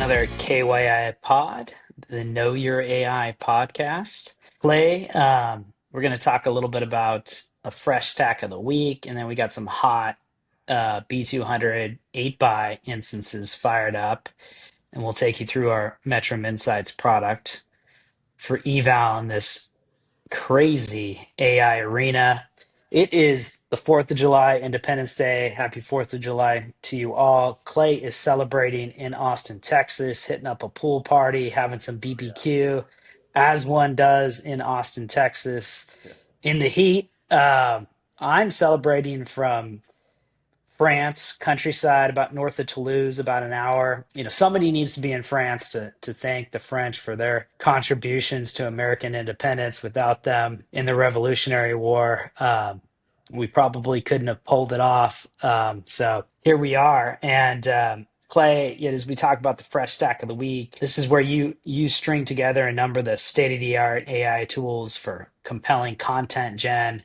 another KYAI pod, the Know Your AI podcast. Clay, we're going to talk a little bit about a fresh stack of the week, and then we got some hot B200 8x instances fired up, and we'll take you through our Metrum Insights product for eval in this crazy AI arena. It is the 4th of July, Independence Day. Happy 4th of July to you all. Clay is celebrating in Austin, Texas, hitting up a pool party, having some BBQ, as one does in Austin, Texas, in the heat. I'm celebrating from France, countryside, about north of Toulouse, about an hour. Somebody needs to be in France to thank the French for their contributions to American independence. Without them in the Revolutionary War, we probably couldn't have pulled it off. So here we are. And Clay, as we talk about the fresh stack of the week, this is where you string together a number of the state-of-the-art AI tools for compelling content gen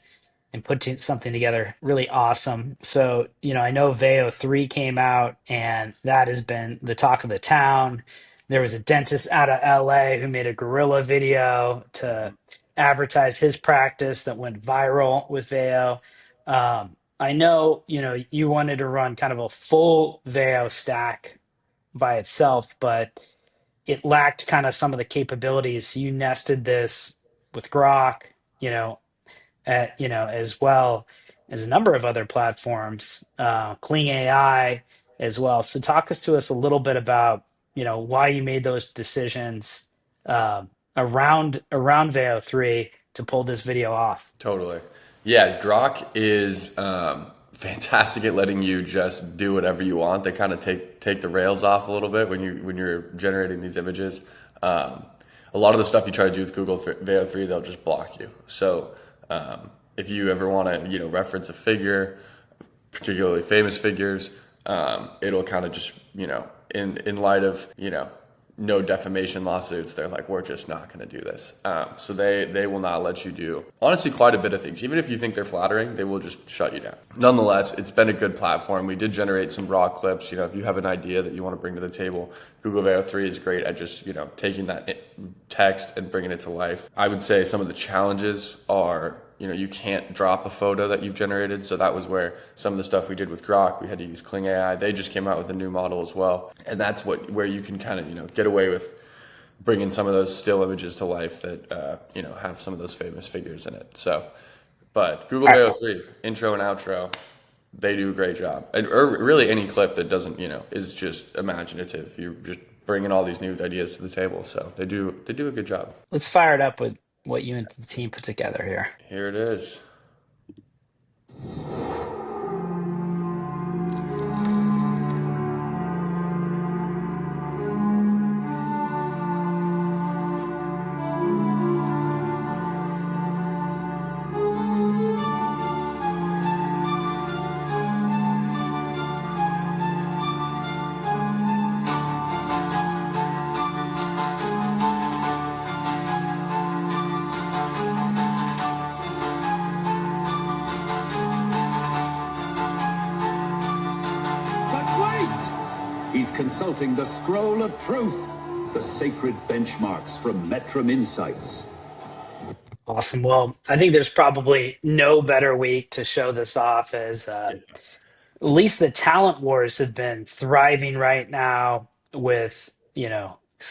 and put something together really awesome. So, I know BYOE came out and that has been the talk of the town. There was a dentist out of LA who made a guerrilla video to advertise his practice that went viral with BYOE. I know, you wanted to run kind of a full BYOE stack by itself, but it lacked kind of some of the capabilities. You nested this with Grok, you know, as well as a number of other platforms, Clean AI as well. So talk us to us a little bit about, why you made those decisions around VAO3 to pull this video off. Totally. Yeah, Grok is fantastic at letting you just do whatever you want. They kind of take the rails off a little bit when you're generating these images. A lot of the stuff you try to do with Google VAO3, they'll just block you. So if you ever want to reference a figure, particularly famous figures, it'll kind of just in light of no defamation lawsuits, they're like, we're just not going to do this. So they will not let you do, honestly, quite a bit of things. Even if you think they're flattering, they will just shut you down. Nonetheless, it's been a good platform. We did generate some raw clips. If you have an idea that you want to bring to the table, Google VAO3 is great at just, taking that text and bringing it to life. I would say some of the challenges are, you can't drop a photo that you've generated. So that was where some of the stuff we did with Grok, we had to use Kling AI. They just came out with a new model as well. And that's where you can kind of, get away with bringing some of those still images to life that, have some of those famous figures in it. So, but Google VAO3, intro and outro, they do a great job. Or really any clip that doesn't, is just imaginative. You're just bringing all these new ideas to the table. So they do a good job. Let's fire it up with what you and the team put together here. Here it is. He's consulting the Scroll of Truth, the sacred benchmarks from Metrum Insights. Awesome. Well, I think there's probably no better week to show this off as at least the talent wars have been thriving right now with,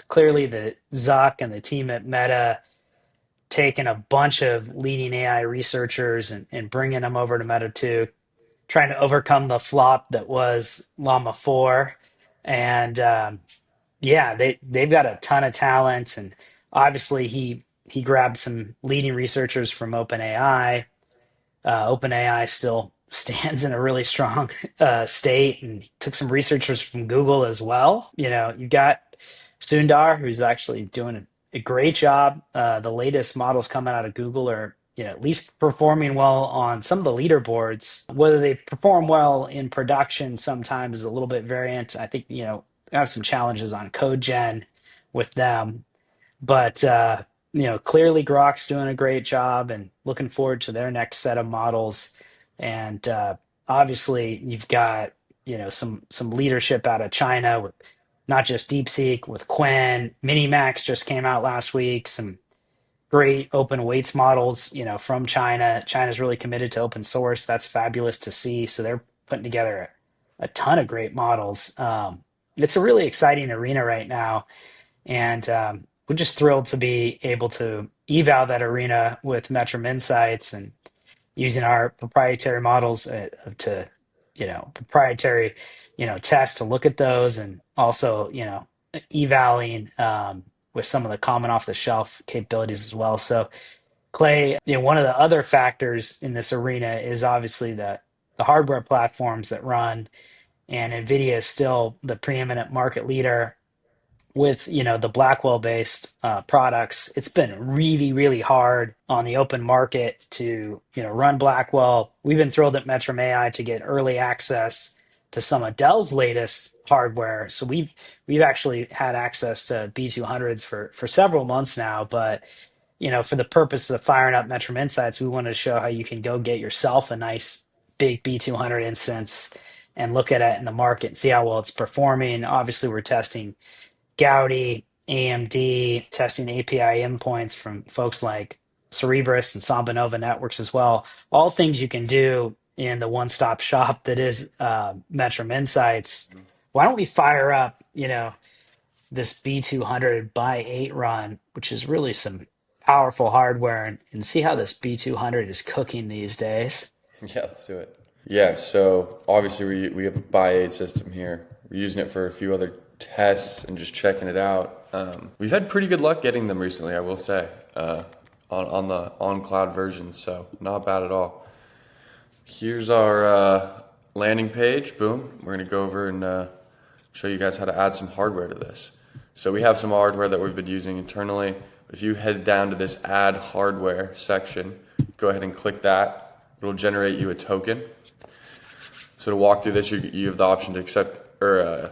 clearly the Zuck and the team at Meta taking a bunch of leading AI researchers and bringing them over to Meta 2, trying to overcome the flop that was Llama 4. And they've got a ton of talent, and obviously he grabbed some leading researchers from OpenAI. OpenAI still stands in a really strong state, and took some researchers from Google as well. You got Sundar, who's actually doing a great job. The latest models coming out of Google are at least performing well on some of the leaderboards. Whether they perform well in production sometimes is a little bit variant. I think, have some challenges on code gen with them. But, clearly Grok's doing a great job and looking forward to their next set of models. And obviously you've got, some leadership out of China with not just DeepSeek with Qwen. Minimax just came out last week. Some great open weights models, from China. China's really committed to open source. That's fabulous to see. So they're putting together a ton of great models. It's a really exciting arena right now, and we're just thrilled to be able to eval that arena with Metrum Insights and using our proprietary models to, proprietary, tests to look at those, and also, evaluating with some of the common off the shelf capabilities as well. So Clay, one of the other factors in this arena is obviously the hardware platforms that run, and NVIDIA is still the preeminent market leader with the Blackwell based products. It's been really, really hard on the open market to run Blackwell. We've been thrilled at Metrum AI to get early access to some of Dell's latest hardware. So we've actually had access to B200s for several months now. But for the purpose of firing up Metrum Insights, we wanted to show how you can go get yourself a nice big B200 instance and look at it in the market and see how well it's performing. Obviously, we're testing Gaudi, AMD, testing API endpoints from folks like Cerebras and Samba Nova Networks as well. All things you can do in the one-stop shop that is Metrum Insights. Why don't we fire up, this B200 by 8 run, which is really some powerful hardware, and see how this B200 is cooking these days. Yeah, let's do it. Yeah, so obviously we have a BYOH system here. We're using it for a few other tests and just checking it out. We've had pretty good luck getting them recently, I will say, on the on-cloud version, so not bad at all. Here's our landing page. Boom. We're going to go over and show you guys how to add some hardware to this. So we have some hardware that we've been using internally. If you head down to this add hardware section, go ahead and click that. It'll generate you a token. So to walk through this, you have the option to accept or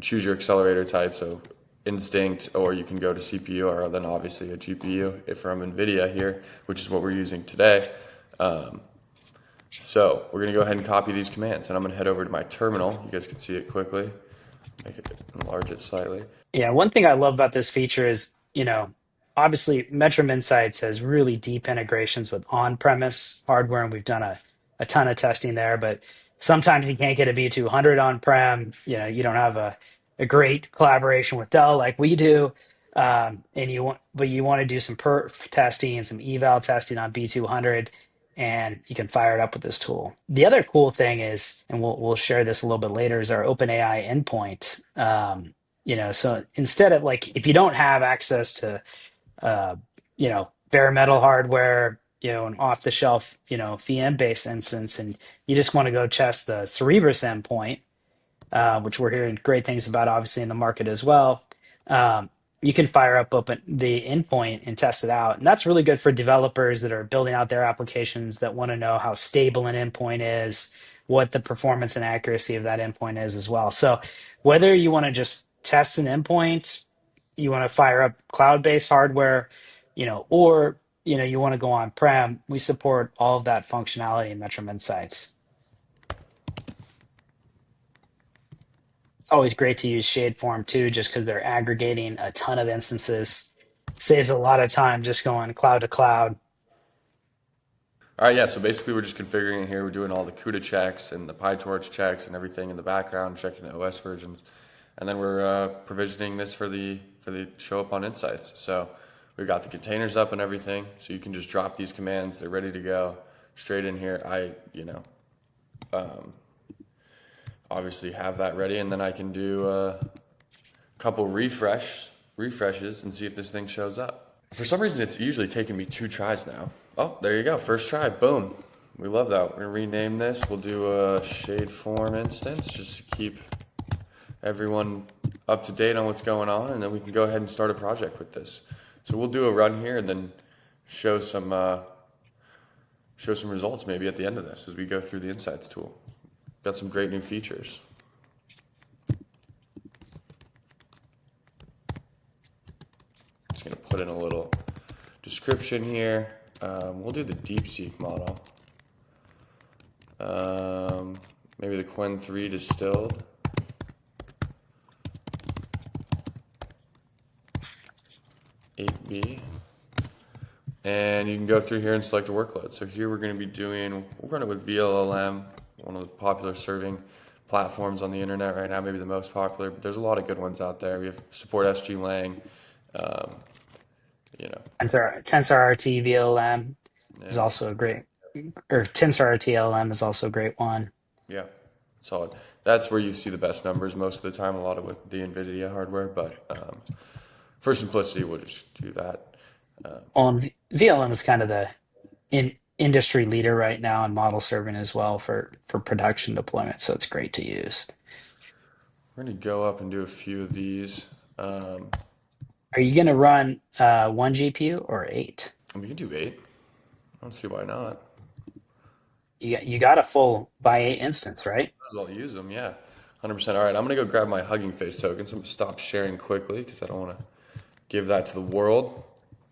choose your accelerator type. So Instinct, or you can go to CPU, or then obviously a GPU if from NVIDIA here, which is what we're using today. So we're going to go ahead and copy these commands, and I'm going to head over to my terminal. You guys can see it quickly. Make it enlarge it slightly. Yeah, one thing I love about this feature is, obviously Metrum Insights has really deep integrations with on-premise hardware, and we've done a ton of testing there, but sometimes you can't get a B200 on-prem. You don't have a great collaboration with Dell like we do. And you want to do some perf testing and some eval testing on B200, and you can fire it up with this tool. The other cool thing is, and we'll share this a little bit later, is our OpenAI endpoint. So instead of, like, if you don't have access to bare metal hardware, an off the shelf, VM based instance, and you just want to go test the Cerebras endpoint, which we're hearing great things about, obviously, in the market as well. You can fire up open the endpoint and test it out. And that's really good for developers that are building out their applications that want to know how stable an endpoint is, what the performance and accuracy of that endpoint is as well. So whether you want to just test an endpoint, you want to fire up cloud-based hardware, or you want to go on-prem, we support all of that functionality in Metrum Insights. It's always great to use Shadeform too, just because they're aggregating a ton of instances. Saves a lot of time just going cloud to cloud. All right, yeah, so basically we're just configuring it here. We're doing all the CUDA checks and the PyTorch checks and everything in the background, checking the OS versions. And then we're provisioning this for the show up on Insights. So we've got the containers up and everything, so you can just drop these commands. They're ready to go straight in here. Obviously have that ready, and then I can do a couple refreshes and see if this thing shows up. For some reason, it's usually taking me 2 tries now. Oh, there you go. First try. Boom. We love that. We're going to rename this. We'll do a Shadeform instance just to keep everyone up to date on what's going on, and then we can go ahead and start a project with this. So we'll do a run here and then show some results maybe at the end of this as we go through the Insights tool. Got some great new features. Just going to put in a little description here. We'll do the DeepSeek model. Maybe the Qwen 3 distilled. 8B. And you can go through here and select a workload. So here we're going to be doing, we'll run it with VLLM, one of the popular serving platforms on the internet right now, maybe the most popular, but there's a lot of good ones out there. We have support SG-Lang, um, you know, TensorRT VLM is yeah, also a great, or TensorRT LM is also a great one. yeah, solid. That's where you see the best numbers most of the time, a lot of with the NVIDIA hardware, but for simplicity, we'll just do that. On VLM is kind of the industry leader right now in model serving as well for production deployment, so it's great to use. We're going to go up and do a few of these. Are you going to run one GPU or eight? We can do 8. I don't see why not. You got a full by eight instance, right? I'll use them, yeah. 100%. All right, I'm going to go grab my Hugging Face token. So I'm going to stop sharing quickly because I don't want to give that to the world.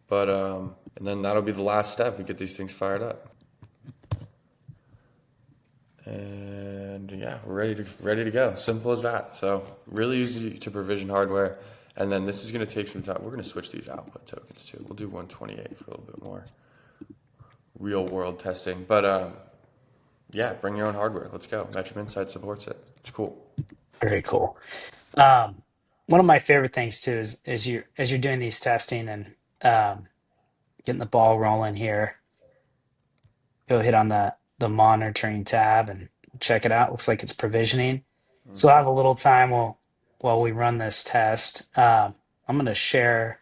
But, and then that'll be the last step. We get these things fired up. And yeah, we're ready to go. Simple as that. So really easy to provision hardware. And then this is going to take some time. We're going to switch these output tokens too. We'll do 128 for a little bit more real world testing. But yeah, bring your own hardware. Let's go. Metrum Insight supports it. It's cool. Very cool. One of my favorite things too is as you're doing these testing and getting the ball rolling here, go hit on the monitoring tab and check it out. Looks like it's provisioning. So I have a little time while we run this test. I'm going to share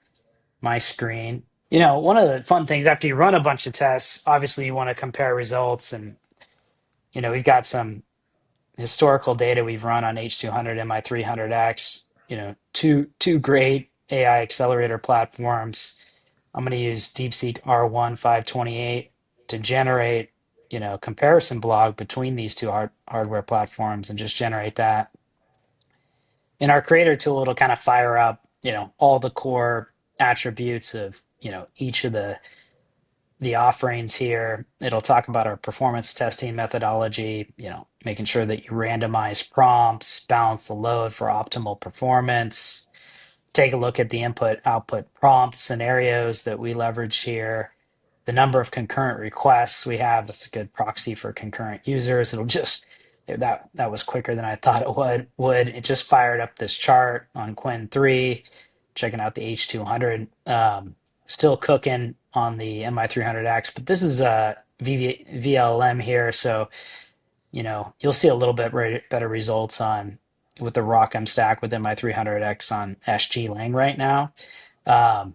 my screen. You know, one of the fun things after you run a bunch of tests, obviously you want to compare results, and you know we've got some historical data we've run on H200, MI300X. You know, two great AI accelerator platforms. I'm going to use DeepSeek R1 528 to generate, you know, comparison blog between these two hardware platforms and just generate that. In our creator tool, it'll kind of fire up, you know, all the core attributes of, you know, each of the offerings here. It'll talk about our performance testing methodology, you know, making sure that you randomize prompts, balance the load for optimal performance, take a look at the input output prompt scenarios that we leverage here, the number of concurrent requests we have. That's a good proxy for concurrent users. It'll just that was quicker than I thought it would. It just fired up this chart on Quinn 3, checking out the H200. Still cooking on the MI300X, but this is a VLM here, so you know you'll see a little bit better results on with the ROCm stack with MI300X on SG-Lang right now. Um,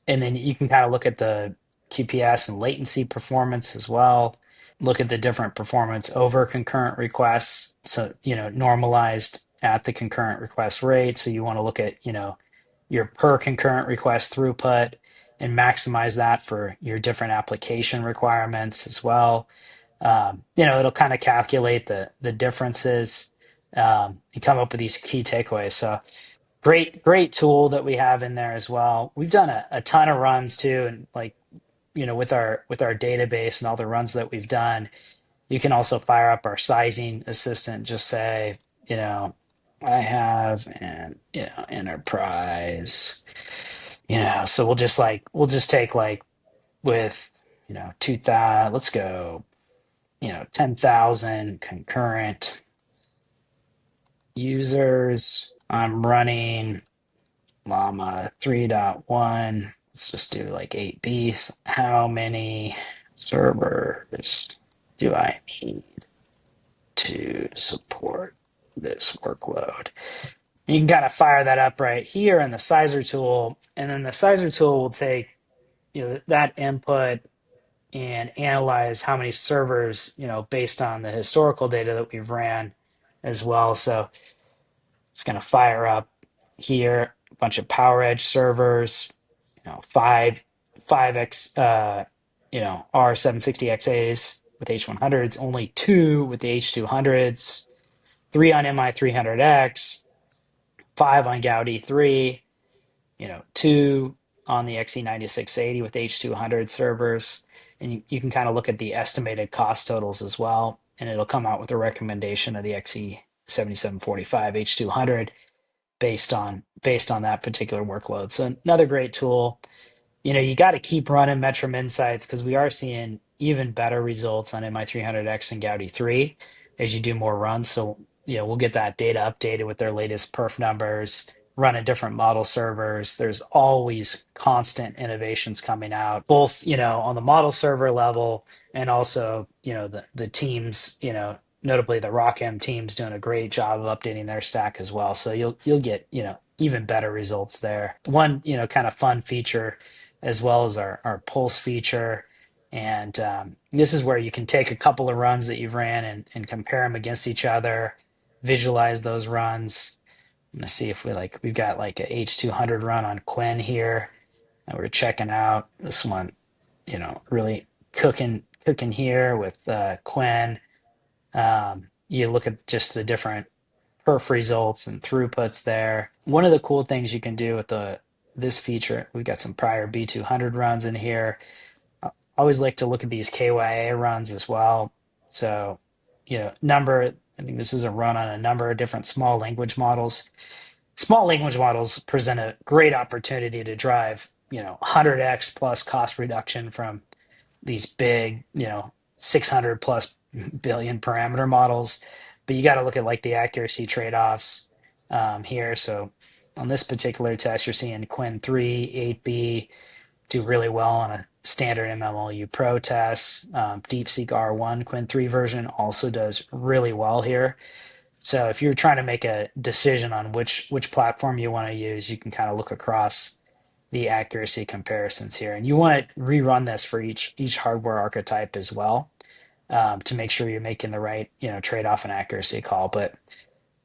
and then you can kind of look at the QPS and latency performance as well. Look at the different performance over concurrent requests. So, you know, normalized at the concurrent request rate. So you want to look at, you know, your per concurrent request throughput and maximize that for your different application requirements as well. You know, it'll kind of calculate the differences and come up with these key takeaways. So great tool that we have in there as well. We've done a ton of runs too, and like you know with our database and all the runs that we've done, you can also fire up our sizing assistant. Just say, you know, I have an you know enterprise, you know, so we'll just take like with you know 2,000. Let's go, you know, 10,000 concurrent users. I'm running Llama 3.1. Let's just do like 8B. How many servers do I need to support this workload? And you can kind of fire that up right here in the sizer tool. And then the sizer tool will take, you know, that input and analyze how many servers, you know, based on the historical data that we've ran as well. So it's going to fire up here a bunch of PowerEdge servers, you know, five X, you know, R760XAs with H100s, only two with the H200s, three on MI300X, five on Gaudi 3, you know, two on the XE9680 with H200 servers. And you can kind of look at the estimated cost totals as well. And it'll come out with a recommendation of the XE7745 H200. based on that particular workload. So another great tool. You got to keep running Metrum Insights because we are seeing even better results on MI300X and Gaudi 3 as you do more runs. So, we'll get that data updated with their latest perf numbers, running different model servers. There's always constant innovations coming out, both, on the model server level and also, the teams, notably the RockM team's doing a great job of updating their stack as well. So you'll get, even better results there. One, kind of fun feature as well as our pulse feature. And this is where you can take a couple of runs that you've ran and compare them against each other, visualize those runs. I'm gonna see if we've got like a H200 run on Quinn here that we're checking out. This one, really cooking here with Quinn. You look at just the different perf results and throughputs there. One of the cool things you can do with this feature, we've got some prior B200 runs in here. I always like to look at these KYAI runs as well. So, I think this is a run on a number of different small language models. Small language models present a great opportunity to drive, 100x plus cost reduction from these big, 600 plus billion parameter models. But you got to look at like the accuracy trade-offs here. So on this particular test, you're seeing Quinn 3, 8B do really well on a standard MMLU Pro test. DeepSeek R1 Quinn 3 version also does really well here. So if you're trying to make a decision on which platform you want to use, you can kind of look across the accuracy comparisons here, and you want to rerun this for each hardware archetype as well, to make sure you're making the right trade-off and accuracy call. But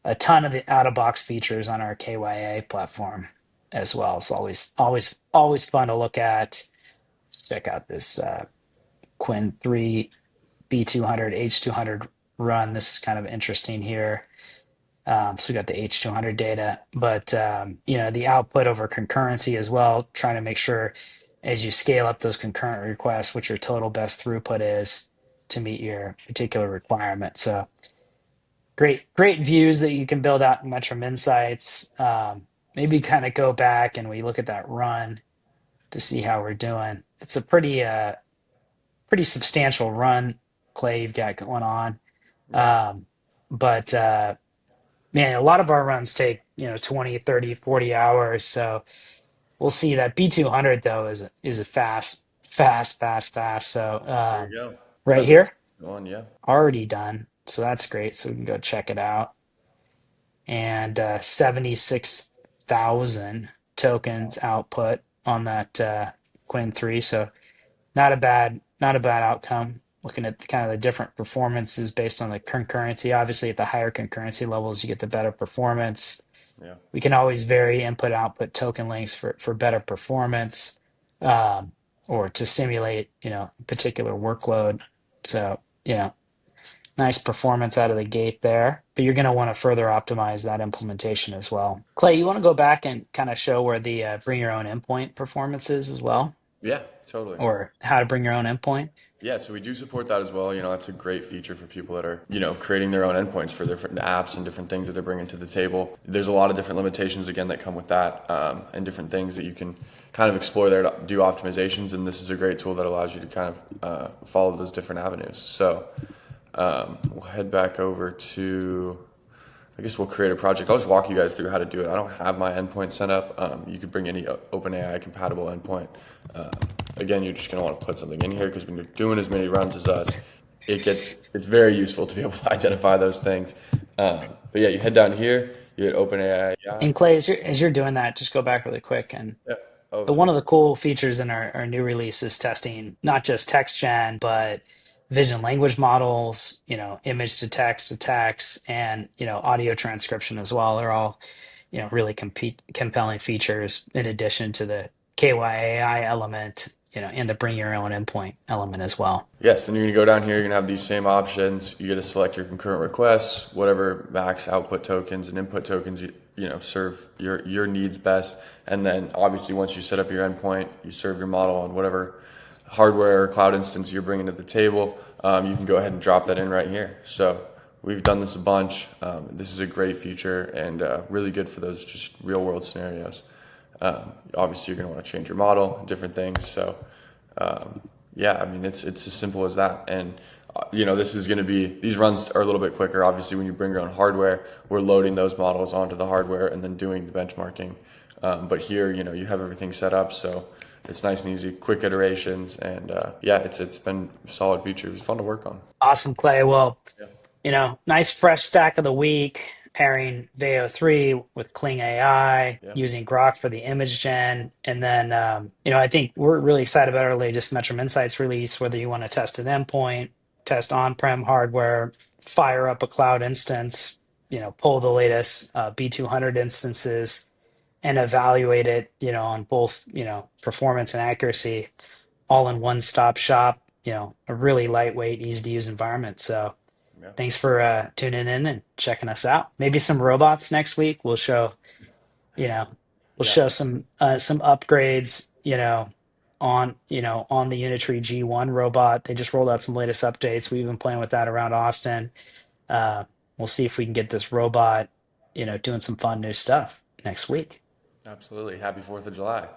a ton of the out-of-box features on our KYA platform as well. It's always fun to look at. Check out this Quinn 3 B200 H200 run. This is kind of interesting here. So we got the H200 data, but the output over concurrency as well, trying to make sure as you scale up those concurrent requests, what your total best throughput is to meet your particular requirement. So great views that you can build out in Metrum Insights. Maybe kind of go back and we look at that run to see how we're doing. It's a pretty substantial run, Clay, you've got going on. Yeah. But man, a lot of our runs take 20, 30, 40 hours. So we'll see. That B200 though is a fast. So There you go. right That's here, going, yeah. already done. So that's great. So we can go check it out. And 76,000 tokens output on that Quinn 3. So not a bad outcome. Looking at kind of the different performances based on the concurrency. Obviously, at the higher concurrency levels, you get the better performance. Yeah. We can always vary input output token lengths for better performance, or to simulate particular workload. So nice performance out of the gate there. But you're going to want to further optimize that implementation as well. Clay, you want to go back and kind of show where the bring your own endpoint performance is as well, Yeah, totally. or how to bring your own endpoint? Yeah, so we do support that as well. That's a great feature for people that are, creating their own endpoints for different apps and different things that they're bringing to the table. There's a lot of different limitations, again, that come with that, and different things that you can kind of explore there to do optimizations. And this is a great tool that allows you to kind of follow those different avenues. So we'll head back over to, I guess we'll create a project. I'll just walk you guys through how to do it. I don't have my endpoint set up. You could bring any OpenAI compatible endpoint. Again, you're just going to want to put something in here because when you're doing as many runs as us, it's very useful to be able to identify those things. But yeah, you head down here, you hit OpenAI. And Clay, as you're doing that, just go back really quick. And Yeah. Oh, one of the cool features in our new release is testing not just text gen, but vision language models, image to text, and audio transcription as well. They're all really compelling features in addition to the KYAI element, and the bring your own endpoint element as well. yes, and you're going to go down here, you're going to have these same options. You get to select your concurrent requests, whatever max output tokens and input tokens serve your needs best. And then obviously once you set up your endpoint, you serve your model on whatever hardware or cloud instance you're bringing to the table. You can go ahead and drop that in right here. So we've done this a bunch. This is a great feature and really good for those just real world scenarios. Obviously, you're going to want to change your model, different things. So, yeah, I mean, it's as simple as that. And this is going to be, these runs are a little bit quicker. Obviously, when you bring your own hardware, we're loading those models onto the hardware and then doing the benchmarking. But here, you have everything set up, so it's nice and easy, quick iterations, and yeah, it's been a solid feature. It was fun to work on. Awesome, Clay. Well, Yeah. nice fresh stack of the week, pairing VEO3 with Kling AI, Yeah. using Grok for the image gen. And then, I think we're really excited about our latest Metrum Insights release, whether you want to test an endpoint, test on-prem hardware, fire up a cloud instance, pull the latest B200 instances and evaluate it, on both, performance and accuracy, all in one stop shop, a really lightweight, easy to use environment. So, Yeah. thanks for tuning in and checking us out. Maybe some robots next week. You know, we'll Yeah. show some upgrades, on the Unitree G1 robot. They just rolled out some latest updates. We've been playing with that around Austin. Uh, we'll see if we can get this robot, doing some fun new stuff next week. Absolutely. Happy 4th of July.